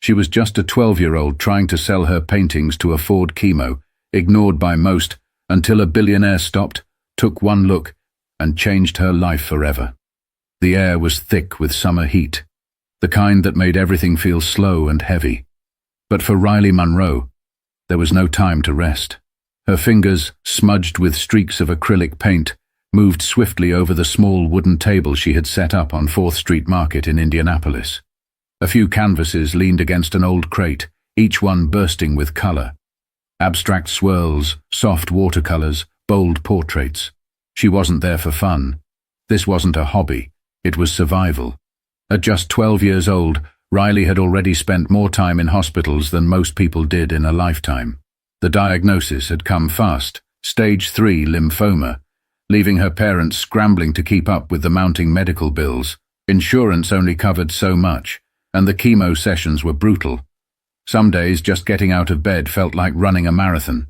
She was just a 12-year-old trying to sell her paintings to afford chemo, ignored by most, until a billionaire stopped, took one look, and changed her life forever. The air was thick with summer heat, the kind that made everything feel slow and heavy. But for Riley Monroe, there was no time to rest. Her fingers, smudged with streaks of acrylic paint, moved swiftly over the small wooden table she had set up on 4th Street Market in Indianapolis. A few canvases leaned against an old crate, each one bursting with color. Abstract swirls, soft watercolors, bold portraits. She wasn't there for fun. This wasn't a hobby, it was survival. At just 12 years old, Riley had already spent more time in hospitals than most people did in a lifetime. The diagnosis had come fast, stage 3 lymphoma, leaving her parents scrambling to keep up with the mounting medical bills. Insurance only covered so much, and the chemo sessions were brutal. Some days just getting out of bed felt like running a marathon.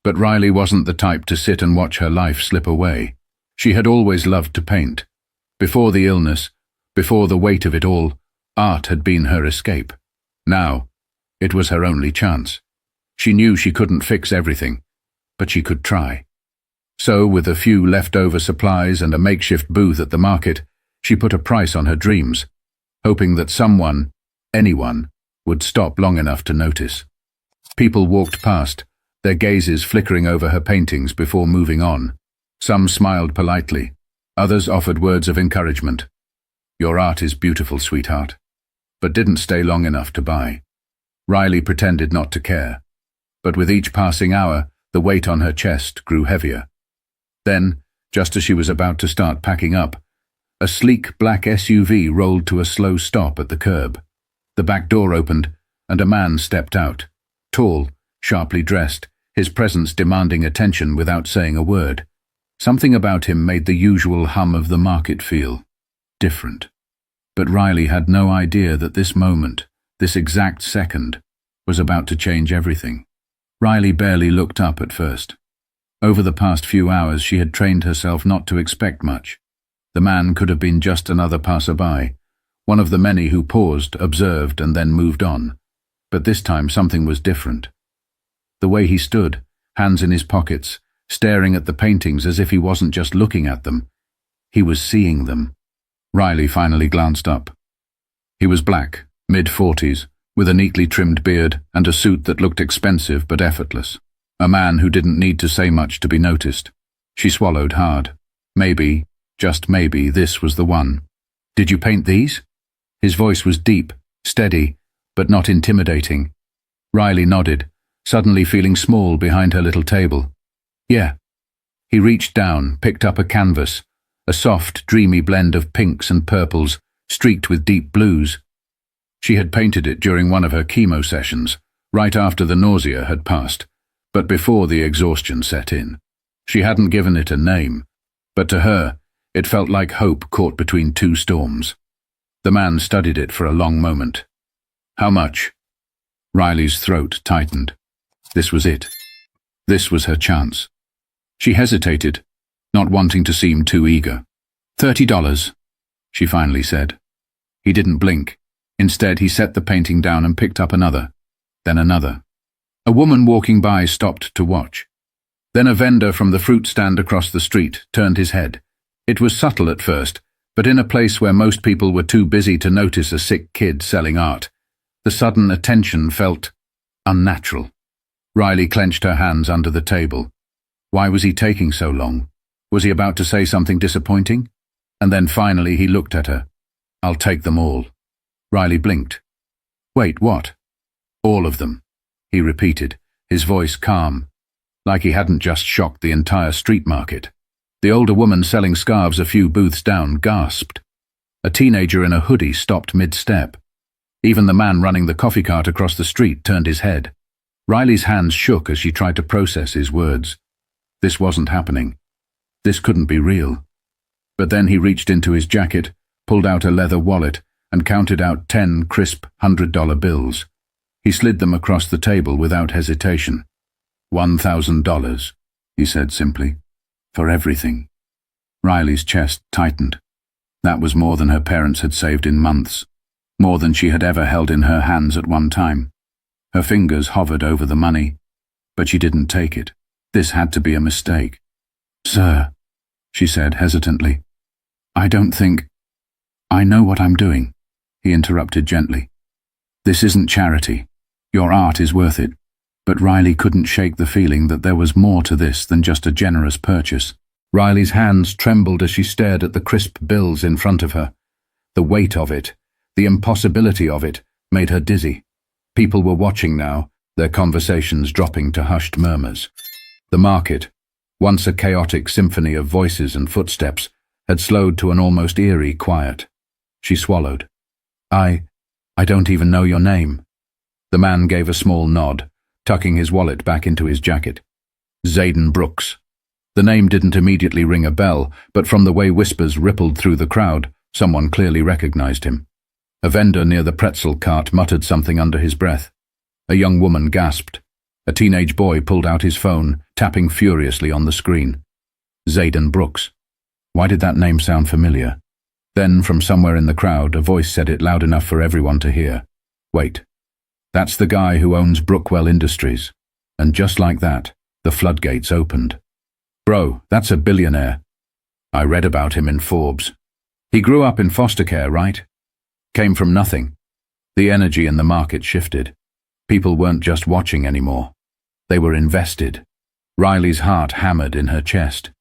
But Riley wasn't the type to sit and watch her life slip away. She had always loved to paint. Before the illness, before the weight of it all, art had been her escape. Now, it was her only chance. She knew she couldn't fix everything, but she could try. So, with a few leftover supplies and a makeshift booth at the market, she put a price on her dreams, hoping that someone, anyone, would stop long enough to notice. People walked past, their gazes flickering over her paintings before moving on. Some smiled politely, others offered words of encouragement. "Your art is beautiful, sweetheart," but didn't stay long enough to buy. Riley pretended not to care, but with each passing hour, the weight on her chest grew heavier. Then, just as she was about to start packing up, a sleek black SUV rolled to a slow stop at the curb. The back door opened, and a man stepped out, tall, sharply dressed, his presence demanding attention without saying a word. Something about him made the usual hum of the market feel different. But Riley had no idea that this moment, this exact second, was about to change everything. Riley barely looked up at first. Over the past few hours she had trained herself not to expect much. The man could have been just another passerby, one of the many who paused, observed, and then moved on. But this time something was different. The way he stood, hands in his pockets, staring at the paintings as if he wasn't just looking at them. He was seeing them. Riley finally glanced up. He was black, mid-40s, with a neatly trimmed beard and a suit that looked expensive but effortless. A man who didn't need to say much to be noticed. She swallowed hard. Maybe, just maybe, this was the one. "Did you paint these?" His voice was deep, steady, but not intimidating. Riley nodded, suddenly feeling small behind her little table. "Yeah." He reached down, picked up a canvas, a soft, dreamy blend of pinks and purples, streaked with deep blues. She had painted it during one of her chemo sessions, right after the nausea had passed, but before the exhaustion set in. She hadn't given it a name, but to her, it felt like hope caught between two storms. The man studied it for a long moment. "How much?" Riley's throat tightened. This was it. This was her chance. She hesitated, not wanting to seem too eager. $30, she finally said. He didn't blink. Instead, he set the painting down and picked up another, then another. A woman walking by stopped to watch. Then a vendor from the fruit stand across the street turned his head. It was subtle at first, but in a place where most people were too busy to notice a sick kid selling art, the sudden attention felt unnatural. Riley clenched her hands under the table. Why was he taking so long? Was he about to say something disappointing? And then finally he looked at her. "I'll take them all." Riley blinked. "Wait, what?" "All of them," he repeated, his voice calm, like he hadn't just shocked the entire street market. The older woman selling scarves a few booths down gasped. A teenager in a hoodie stopped mid-step. Even the man running the coffee cart across the street turned his head. Riley's hands shook as she tried to process his words. This wasn't happening. This couldn't be real. But then he reached into his jacket, pulled out a leather wallet, and counted out 10 crisp $100 bills. He slid them across the table without hesitation. $1,000, he said simply. For everything. Riley's chest tightened. That was more than her parents had saved in months. more than she had ever held in her hands at one time. Her fingers hovered over the money, but she didn't take it. This had to be a mistake. "Sir," she said hesitantly, "I don't think—" "I know what I'm doing," he interrupted gently. "This isn't charity. Your art is worth it." But Riley couldn't shake the feeling that there was more to this than just a generous purchase. Riley's hands trembled as she stared at the crisp bills in front of her. The weight of it, the impossibility of it, made her dizzy. People were watching now, their conversations dropping to hushed murmurs. The market, once a chaotic symphony of voices and footsteps, had slowed to an almost eerie quiet. She swallowed. I don't even know your name." The man gave a small nod, tucking his wallet back into his jacket. "Zayden Brooks." The name didn't immediately ring a bell, but from the way whispers rippled through the crowd, someone clearly recognized him. A vendor near the pretzel cart muttered something under his breath. A young woman gasped. A teenage boy pulled out his phone, tapping furiously on the screen. Zayden Brooks. Why did that name sound familiar? Then, from somewhere in the crowd, a voice said it loud enough for everyone to hear. "Wait. That's the guy who owns Brookwell Industries." And just like that, the floodgates opened. "Bro, that's a billionaire. I read about him in Forbes. He grew up in foster care, right? Came from nothing." The energy in the market shifted. People weren't just watching anymore. They were invested. Riley's heart hammered in her chest.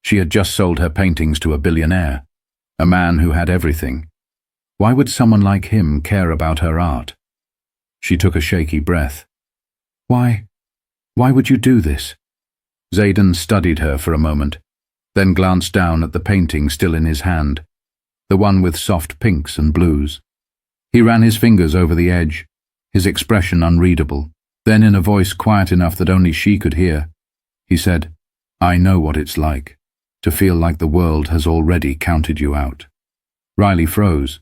She had just sold her paintings to a billionaire, a man who had everything. Why would someone like him care about her art? She took a shaky breath. Why would you do this?" Zayden studied her for a moment, then glanced down at the painting still in his hand, the one with soft pinks and blues. He ran his fingers over the edge, his expression unreadable. Then, in a voice quiet enough that only she could hear, he said, "I know what it's like, to feel like the world has already counted you out." Riley froze.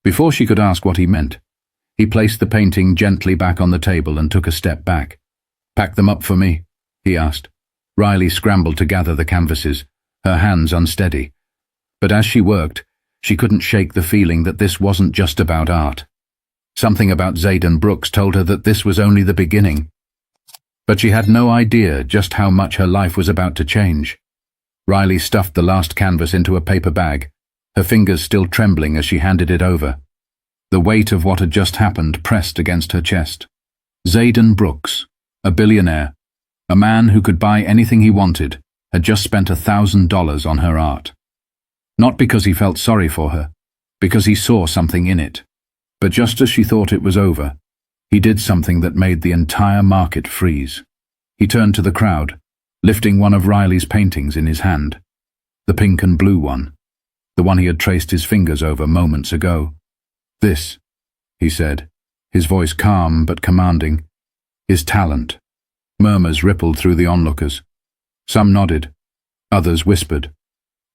Before she could ask what he meant, he placed the painting gently back on the table and took a step back. "Pack them up for me," he asked. Riley scrambled to gather the canvases, her hands unsteady. But as she worked, she couldn't shake the feeling that this wasn't just about art. Something about Zayden Brooks told her that this was only the beginning. But she had no idea just how much her life was about to change. Riley stuffed the last canvas into a paper bag, her fingers still trembling as she handed it over. The weight of what had just happened pressed against her chest. Zayden Brooks, a billionaire, a man who could buy anything he wanted, had just spent $1,000 on her art. Not because he felt sorry for her, because he saw something in it. But just as she thought it was over, he did something that made the entire market freeze. He turned to the crowd, lifting one of Riley's paintings in his hand. The pink and blue one, the one he had traced his fingers over moments ago. "This," he said, his voice calm but commanding, "is talent." Murmurs rippled through the onlookers. Some nodded, others whispered.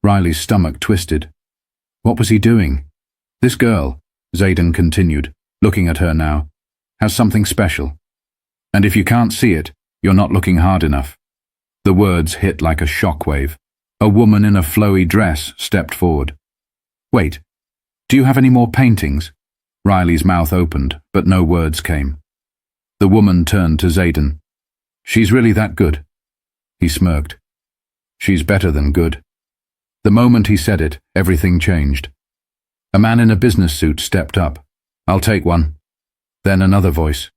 Riley's stomach twisted. What was he doing? "This girl," Zayden continued, looking at her now, "has something special. And if you can't see it, you're not looking hard enough." The words hit like a shockwave. A woman in a flowy dress stepped forward. "Wait, do you have any more paintings?" Riley's mouth opened, but no words came. The woman turned to Zayden. "She's really that good?" He smirked. "She's better than good." The moment he said it, everything changed. A man in a business suit stepped up. "I'll take one." Then another voice.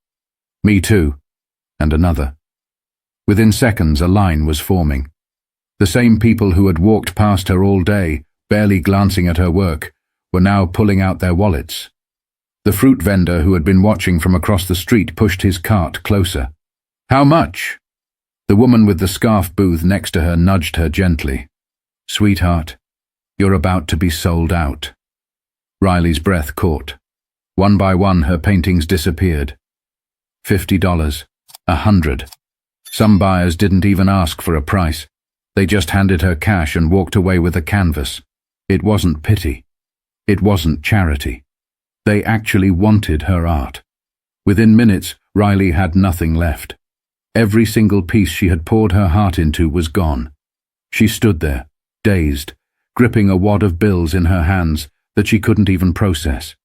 "Me too." And another. Within seconds, a line was forming. The same people who had walked past her all day, barely glancing at her work, were now pulling out their wallets. The fruit vendor who had been watching from across the street pushed his cart closer. "How much?" The woman with the scarf booth next to her nudged her gently. "Sweetheart, you're about to be sold out." Riley's breath caught. One by one, her paintings disappeared. $50, $100. Some buyers didn't even ask for a price. They just handed her cash and walked away with a canvas. It wasn't pity. It wasn't charity. They actually wanted her art. Within minutes, Riley had nothing left. Every single piece she had poured her heart into was gone. She stood there, dazed, gripping a wad of bills in her hands that she couldn't even process.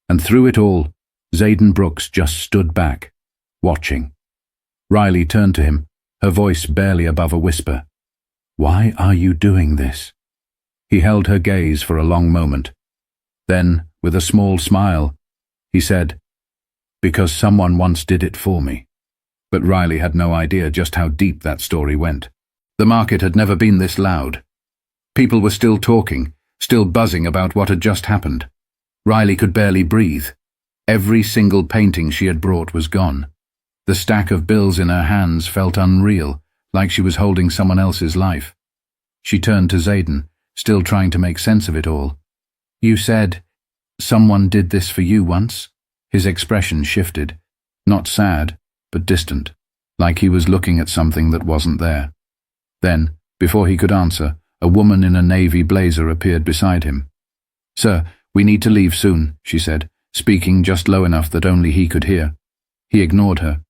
And through it all, Zayden Brooks just stood back, watching. Riley turned to him, her voice barely above a whisper. "Why are you doing this?" He held her gaze for a long moment. Then, with a small smile, he said, "Because someone once did it for me." But Riley had no idea just how deep that story went. The market had never been this loud. People were still talking, still buzzing about what had just happened. Riley could barely breathe. Every single painting she had brought was gone. The stack of bills in her hands felt unreal, like she was holding someone else's life. She turned to Zayden, still trying to make sense of it all. "You said someone did this for you once?" His expression shifted, not sad, but distant, like he was looking at something that wasn't there. Then, before he could answer, a woman in a navy blazer appeared beside him. "Sir, we need to leave soon," she said, speaking just low enough that only he could hear. He ignored her.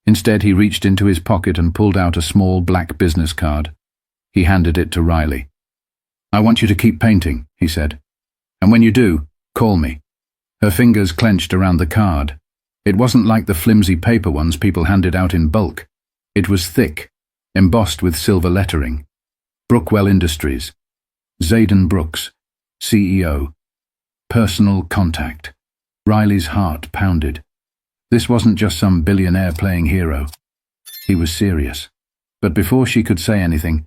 Instead, he reached into his pocket and pulled out a small black business card. He handed it to Riley. "I want you to keep painting," he said. "And when you do, call me." Her fingers clenched around the card. It wasn't like the flimsy paper ones people handed out in bulk. It was thick, embossed with silver lettering. Brookwell Industries. Zayden Brooks, CEO. Personal contact. Riley's heart pounded. This wasn't just some billionaire playing hero. He was serious. But before she could say anything,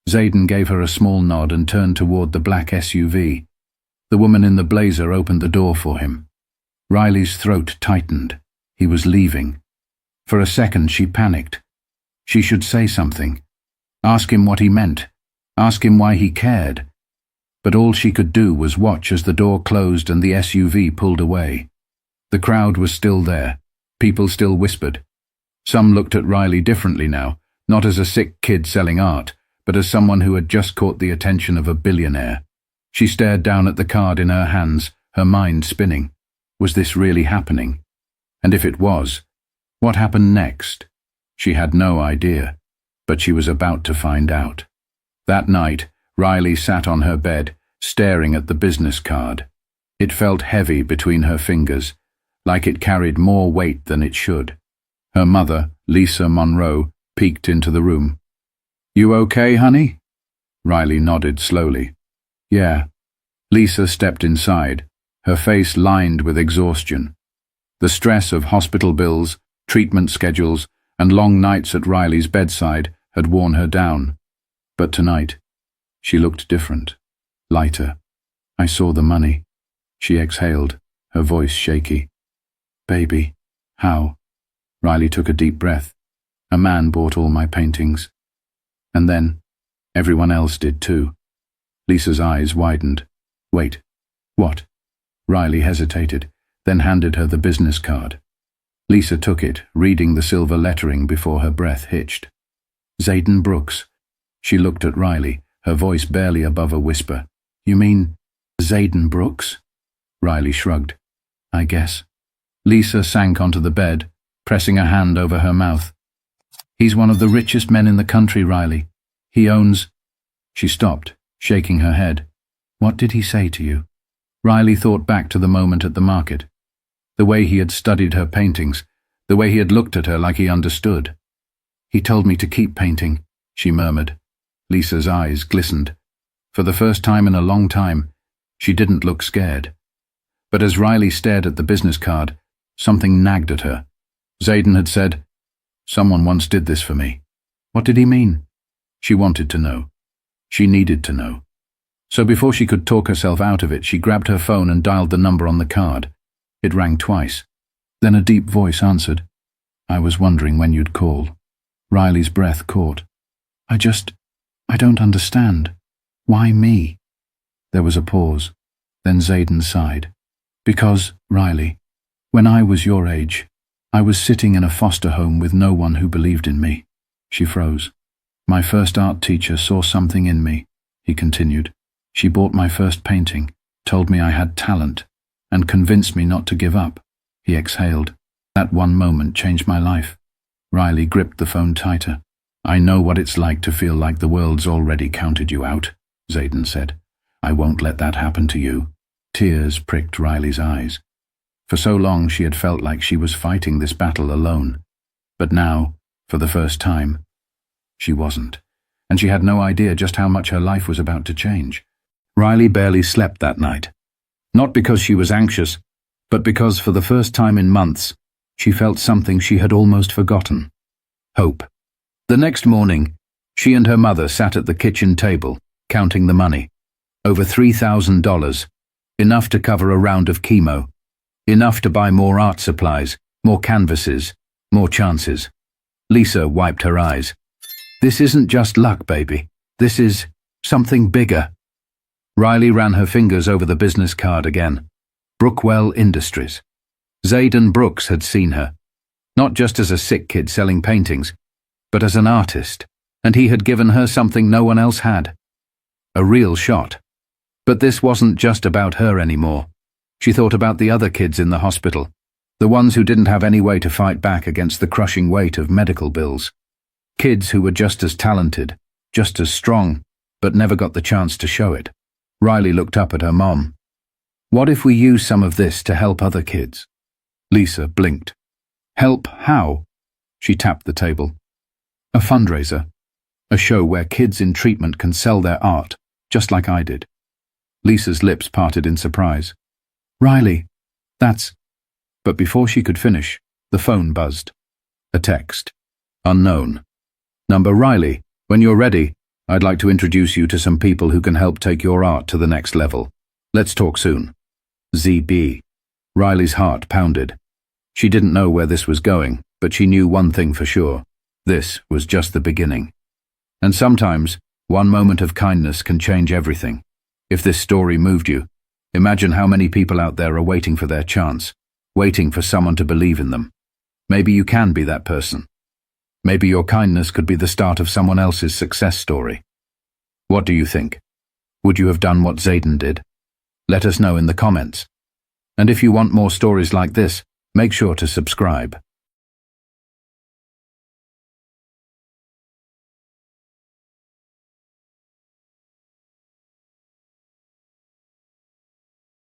Zayden gave her a small nod and turned toward the black SUV. The woman in the blazer opened the door for him. Riley's throat tightened. He was leaving. For a second she panicked. She should say something. Ask him what he meant. Ask him why he cared. But all she could do was watch as the door closed and the SUV pulled away. The crowd was still there. People still whispered. Some looked at Riley differently now, not as a sick kid selling art, but as someone who had just caught the attention of a billionaire. She stared down at the card in her hands, her mind spinning. Was this really happening? And if it was, what happened next? She had no idea, but she was about to find out. That night, Riley sat on her bed, staring at the business card. It felt heavy between her fingers, like it carried more weight than it should. Her mother, Lisa Monroe, peeked into the room. "You okay, honey?" Riley nodded slowly. "Yeah." Lisa stepped inside, her face lined with exhaustion. The stress of hospital bills, treatment schedules, and long nights at Riley's bedside had worn her down. But tonight, she looked different, lighter. "I saw the money," she exhaled, her voice shaky. "Baby, how?" Riley took a deep breath. "A man bought all my paintings. And then, everyone else did too." Lisa's eyes widened. "Wait, what?" Riley hesitated, then handed her the business card. Lisa took it, reading the silver lettering before her breath hitched. "Zayden Brooks." She looked at Riley, her voice barely above a whisper. "You mean Zayden Brooks?" Riley shrugged. "I guess." Lisa sank onto the bed, pressing a hand over her mouth. "He's one of the richest men in the country, Riley. He owns—" She stopped, shaking her head. "What did he say to you?" Riley thought back to the moment at the market. The way he had studied her paintings, the way he had looked at her like he understood. "He told me to keep painting," she murmured. Lisa's eyes glistened. For the first time in a long time, she didn't look scared. But as Riley stared at the business card, something nagged at her. Zayden had said, "Someone once did this for me." What did he mean? She wanted to know. She needed to know. So before she could talk herself out of it, she grabbed her phone and dialed the number on the card. It rang twice. Then a deep voice answered. "I was wondering when you'd call." Riley's breath caught. I don't understand. Why me?" There was a pause. Then Zayden sighed. "Because, Riley, when I was your age, I was sitting in a foster home with no one who believed in me." She froze. "My first art teacher saw something in me," he continued. "She bought my first painting, told me I had talent, and convinced me not to give up." He exhaled. "That one moment changed my life." Riley gripped the phone tighter. "I know what it's like to feel like the world's already counted you out," Zayden said. "I won't let that happen to you." Tears pricked Riley's eyes. For so long she had felt like she was fighting this battle alone. But now, for the first time, she wasn't. And she had no idea just how much her life was about to change. Riley barely slept that night. Not because she was anxious, but because for the first time in months, she felt something she had almost forgotten. Hope. The next morning, she and her mother sat at the kitchen table, counting the money. Over $3,000, enough to cover a round of chemo, enough to buy more art supplies, more canvases, more chances. Lisa wiped her eyes. This isn't just luck, baby. This is something bigger. Riley ran her fingers over the business card again. Brookwell Industries. Zayden Brooks had seen her, not just as a sick kid selling paintings, but as an artist, and he had given her something no one else had. A real shot. But this wasn't just about her anymore. She thought about the other kids in the hospital, the ones who didn't have any way to fight back against the crushing weight of medical bills. Kids who were just as talented, just as strong, but never got the chance to show it. Riley looked up at her mom. What if we use some of this to help other kids? Lisa blinked. Help how? She tapped the table. A fundraiser. A show where kids in treatment can sell their art, just like I did. Lisa's lips parted in surprise. Riley, that's... But before she could finish, the phone buzzed. A text. Unknown. Number Riley, when you're ready, I'd like to introduce you to some people who can help take your art to the next level. Let's talk soon. ZB. Riley's heart pounded. She didn't know where this was going, but she knew one thing for sure. This was just the beginning. And sometimes, one moment of kindness can change everything. If this story moved you, imagine how many people out there are waiting for their chance, waiting for someone to believe in them. Maybe you can be that person. Maybe your kindness could be the start of someone else's success story. What do you think? Would you have done what Zayden did? Let us know in the comments. And if you want more stories like this, make sure to subscribe.